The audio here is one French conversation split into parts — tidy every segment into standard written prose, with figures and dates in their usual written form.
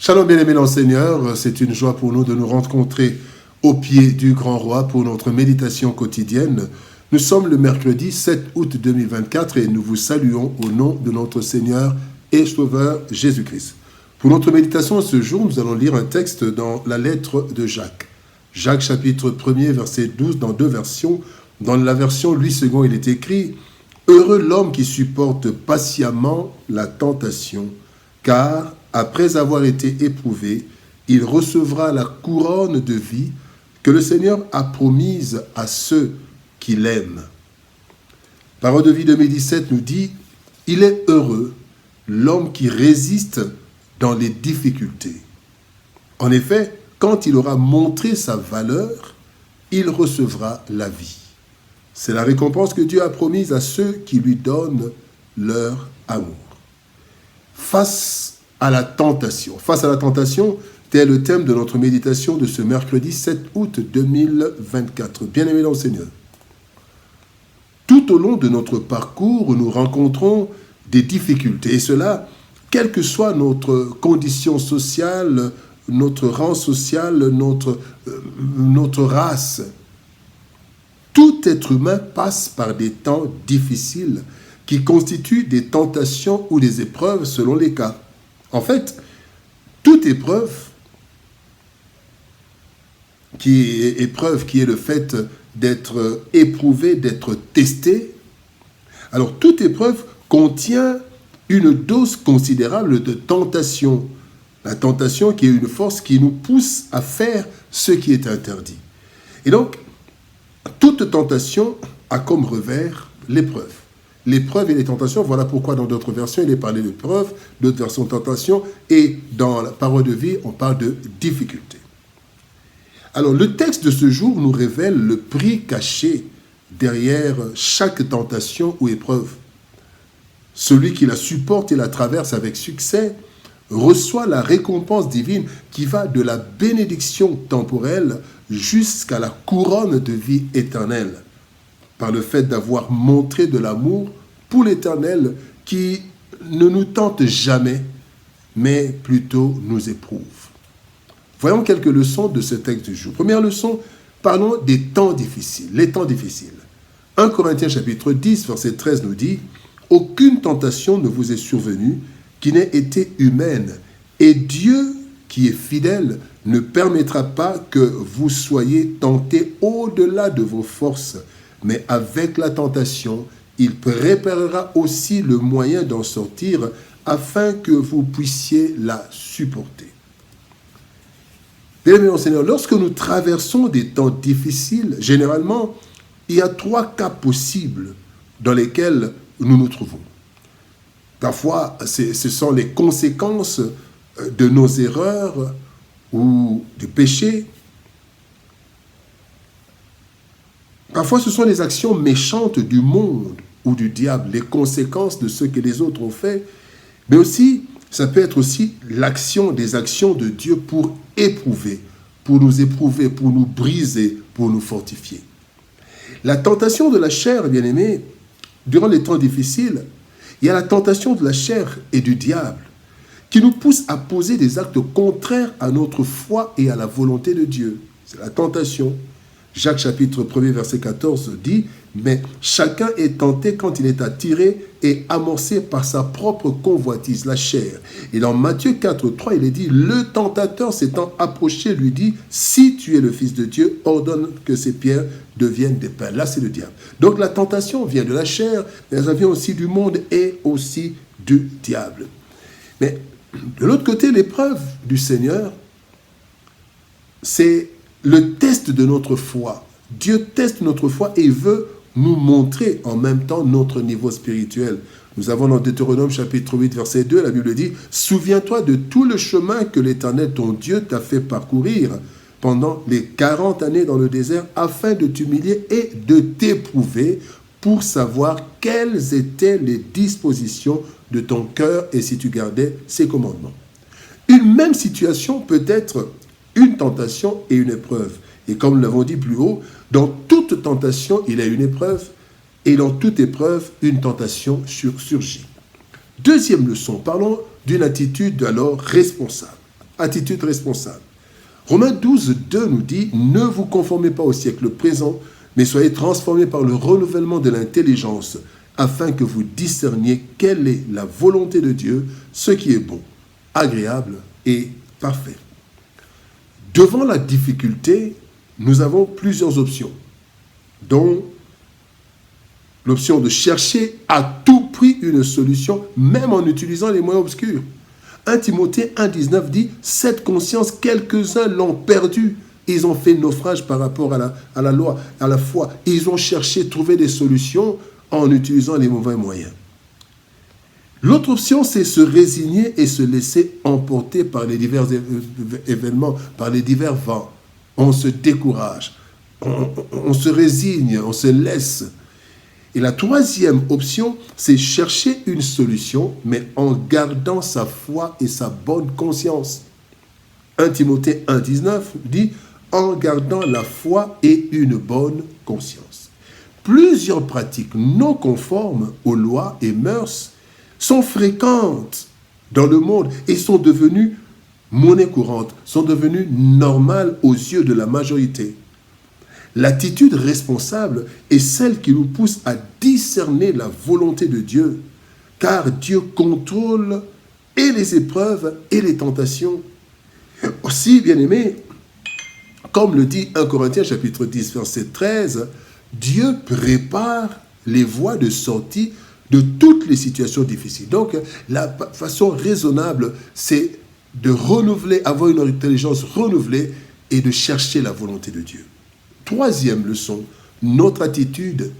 Shalom bien-aimés dans le Seigneur, c'est une joie pour nous de nous rencontrer au pied du Grand Roi pour notre méditation quotidienne. Nous sommes le mercredi 7 août 2024 et nous vous saluons au nom de notre Seigneur et Sauveur Jésus-Christ. Pour notre méditation ce jour, nous allons lire un texte dans la lettre de Jacques. Jacques chapitre 1er verset 12 dans deux versions. Dans la version Louis II, il est écrit « Heureux l'homme qui supporte patiemment la tentation, car après avoir été éprouvé, il recevra la couronne de vie que le Seigneur a promise à ceux qui l'aiment. » Parole de vie 2017 nous dit « Il est heureux l'homme qui résiste dans les difficultés. » En effet, quand il aura montré sa valeur, il recevra la vie. C'est la récompense que Dieu a promise à ceux qui lui donnent leur amour. Face à la tentation, tel est le thème de notre méditation de ce mercredi 7 août 2024. Bien-aimés dans le Seigneur, tout au long de notre parcours, nous rencontrons des difficultés, et cela, quelle que soit notre condition sociale, notre rang social, notre race. Tout être humain passe par des temps difficiles qui constituent des tentations ou des épreuves selon les cas. En fait, toute épreuve qui est le fait d'être éprouvé, d'être testé, alors toute épreuve contient une dose considérable de tentation. La tentation qui est une force qui nous pousse à faire ce qui est interdit. Et donc, toute tentation a comme revers l'épreuve. L'épreuve et les tentations, voilà pourquoi dans d'autres versions, il est parlé de preuve, d'autres versions de tentation, et dans la parole de vie, on parle de difficulté. Alors, le texte de ce jour nous révèle le prix caché derrière chaque tentation ou épreuve. Celui qui la supporte et la traverse avec succès reçoit la récompense divine qui va de la bénédiction temporelle jusqu'à la couronne de vie éternelle, par le fait d'avoir montré de l'amour pour l'Éternel qui ne nous tente jamais, mais plutôt nous éprouve. Voyons quelques leçons de ce texte du jour. Première leçon, parlons des temps difficiles, les temps difficiles. 1 Corinthiens chapitre 10, verset 13 nous dit « Aucune tentation ne vous est survenue qui n'ait été humaine, et Dieu, qui est fidèle, ne permettra pas que vous soyez tentés au-delà de vos forces, mais avec la tentation, il préparera aussi le moyen d'en sortir afin que vous puissiez la supporter. » Bien-aimés dans le Seigneur, lorsque nous traversons des temps difficiles, généralement, il y a 3 cas possibles dans lesquels nous nous trouvons. Parfois, ce sont les conséquences de nos erreurs ou du péché. Parfois, ce sont les actions méchantes du monde ou du diable, les conséquences de ce que les autres ont fait. Mais aussi, ça peut être aussi des actions de Dieu pour nous briser, pour nous fortifier. La tentation de la chair, bien-aimés, durant les temps difficiles, il y a la tentation de la chair et du diable qui nous pousse à poser des actes contraires à notre foi et à la volonté de Dieu. C'est la tentation. Jacques chapitre 1er verset 14 dit « Mais chacun est tenté quand il est attiré et amorcé par sa propre convoitise, la chair. » Et dans Matthieu 4, 3, il est dit « Le tentateur s'étant approché lui dit « Si tu es le Fils de Dieu, ordonne que ces pierres deviennent des pains. » Là, c'est le diable. Donc la tentation vient de la chair, mais elle vient aussi du monde et aussi du diable. Mais de l'autre côté, l'épreuve du Seigneur, c'est le test de notre foi. Dieu teste notre foi et veut nous montrer en même temps notre niveau spirituel. Nous avons dans Deutéronome chapitre 8 verset 2, la Bible dit « Souviens-toi de tout le chemin que l'Éternel ton Dieu t'a fait parcourir pendant les 40 années dans le désert afin de t'humilier et de t'éprouver pour savoir quelles étaient les dispositions de ton cœur et si tu gardais ses commandements. » Une même situation peut être une tentation et une épreuve. Et comme nous l'avons dit plus haut, dans toute tentation, il y a une épreuve, et dans toute épreuve, une tentation surgit. Deuxième leçon, parlons d'une attitude alors responsable. attitude responsable. Romains 12, 2 nous dit « Ne vous conformez pas au siècle présent, mais soyez transformés par le renouvellement de l'intelligence, afin que vous discerniez quelle est la volonté de Dieu, ce qui est bon, agréable et parfait. » Devant la difficulté, nous avons plusieurs options, dont l'option de chercher à tout prix une solution, même en utilisant les moyens obscurs. 1 Timothée 1,19 dit « Cette conscience, quelques-uns l'ont perdue. Ils ont fait naufrage par rapport à la loi, à la foi. Ils ont cherché à trouver des solutions en utilisant les mauvais moyens. » L'autre option, c'est se résigner et se laisser emporter par les divers événements, par les divers vents. On se décourage, on se résigne, on se laisse. Et la troisième option, c'est chercher une solution, mais en gardant sa foi et sa bonne conscience. 1 Timothée 1,19 dit « En gardant la foi et une bonne conscience ». Plusieurs pratiques non conformes aux lois et mœurs sont fréquentes dans le monde et sont devenues monnaie courante, sont devenues normales aux yeux de la majorité. L'attitude responsable est celle qui nous pousse à discerner la volonté de Dieu, car Dieu contrôle et les épreuves et les tentations. Aussi, bien-aimés, comme le dit 1 Corinthiens chapitre 10, verset 13, Dieu prépare les voies de sortie de toutes les situations difficiles. Donc, la façon raisonnable, c'est de renouveler, avoir une intelligence renouvelée et de chercher la volonté de Dieu. Troisième leçon, notre attitude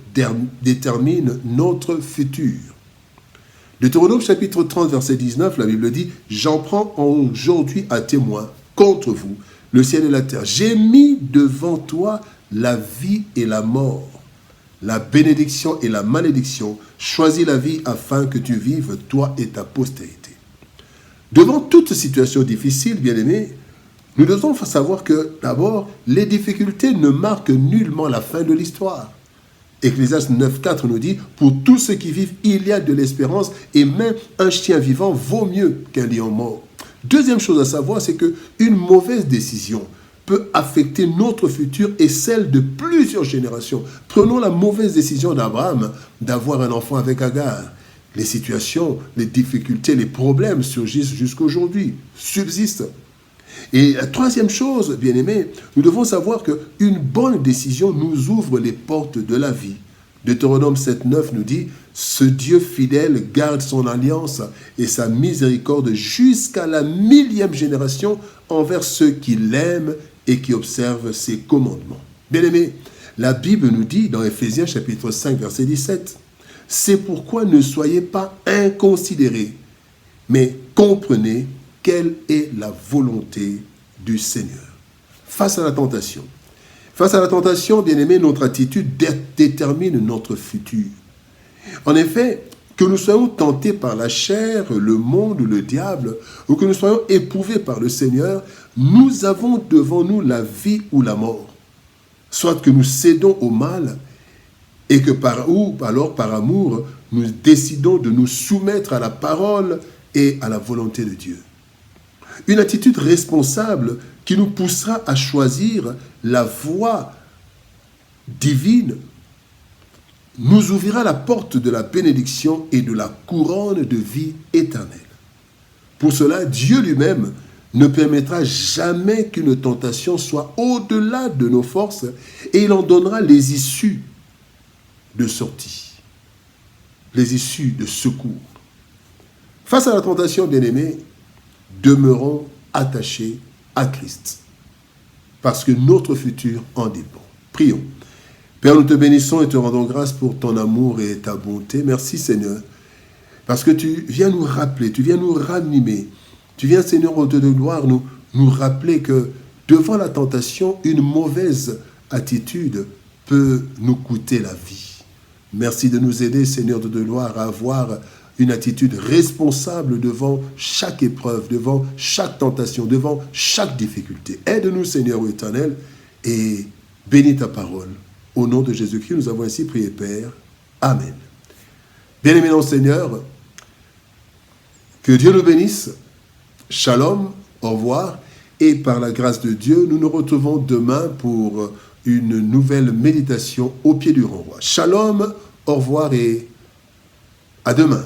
détermine notre futur. Deutéronome chapitre 30, verset 19, la Bible dit « J'en prends aujourd'hui à témoin contre vous, le ciel et la terre. J'ai mis devant toi la vie et la mort, la bénédiction et la malédiction. Choisis la vie afin que tu vives, toi et ta postérité. » Devant toute situation difficile, bien-aimés, nous devons savoir que, d'abord, les difficultés ne marquent nullement la fin de l'histoire. Ecclésiaste 9,4 nous dit « Pour tous ceux qui vivent, il y a de l'espérance, et même un chien vivant vaut mieux qu'un lion mort. » Deuxième chose à savoir, c'est qu'une mauvaise décision peut affecter notre futur et celle de plusieurs générations. Prenons la mauvaise décision d'Abraham d'avoir un enfant avec Agar. Les situations, les difficultés, les problèmes surgissent jusqu'à aujourd'hui, subsistent. Et la troisième chose, bien-aimés, nous devons savoir qu'une bonne décision nous ouvre les portes de la vie. Deutéronome 7,9 nous dit « Ce Dieu fidèle garde son alliance et sa miséricorde jusqu'à la 1000e génération envers ceux qui l'aiment et qui observent ses commandements. » Bien-aimés, la Bible nous dit dans Éphésiens chapitre 5, verset 17 « C'est pourquoi ne soyez pas inconsidérés, mais comprenez quelle est la volonté du Seigneur. » Face à la tentation. Face à la tentation, bien-aimés, notre attitude détermine notre futur. En effet, que nous soyons tentés par la chair, le monde ou le diable, ou que nous soyons éprouvés par le Seigneur, nous avons devant nous la vie ou la mort. Soit que nous cédons au mal, et que par amour, nous décidons de nous soumettre à la parole et à la volonté de Dieu. Une attitude responsable qui nous poussera à choisir la voie divine nous ouvrira la porte de la bénédiction et de la couronne de vie éternelle. Pour cela, Dieu lui-même ne permettra jamais qu'une tentation soit au-delà de nos forces et il en donnera les issues de sortie, les issues de secours. Face à la tentation, bien-aimés, demeurons attachés à Christ, parce que notre futur en dépend. Prions. Père, nous te bénissons et te rendons grâce pour ton amour et ta bonté. Merci Seigneur, parce que tu viens nous rappeler, tu viens nous ranimer, tu viens Seigneur au Dieu de gloire nous rappeler que devant la tentation, une mauvaise attitude peut nous coûter la vie. Merci de nous aider Seigneur de gloire à avoir une attitude responsable devant chaque épreuve, devant chaque tentation, devant chaque difficulté. Aide-nous, Seigneur éternel, et bénis ta parole. Au nom de Jésus-Christ, nous avons ainsi prié, Père. Amen. Bien-aimés dans le Seigneur, que Dieu nous bénisse. Shalom Au revoir. Et par la grâce de Dieu, nous nous retrouvons demain pour une nouvelle méditation au pied du renvoi. Shalom, au revoir et à demain.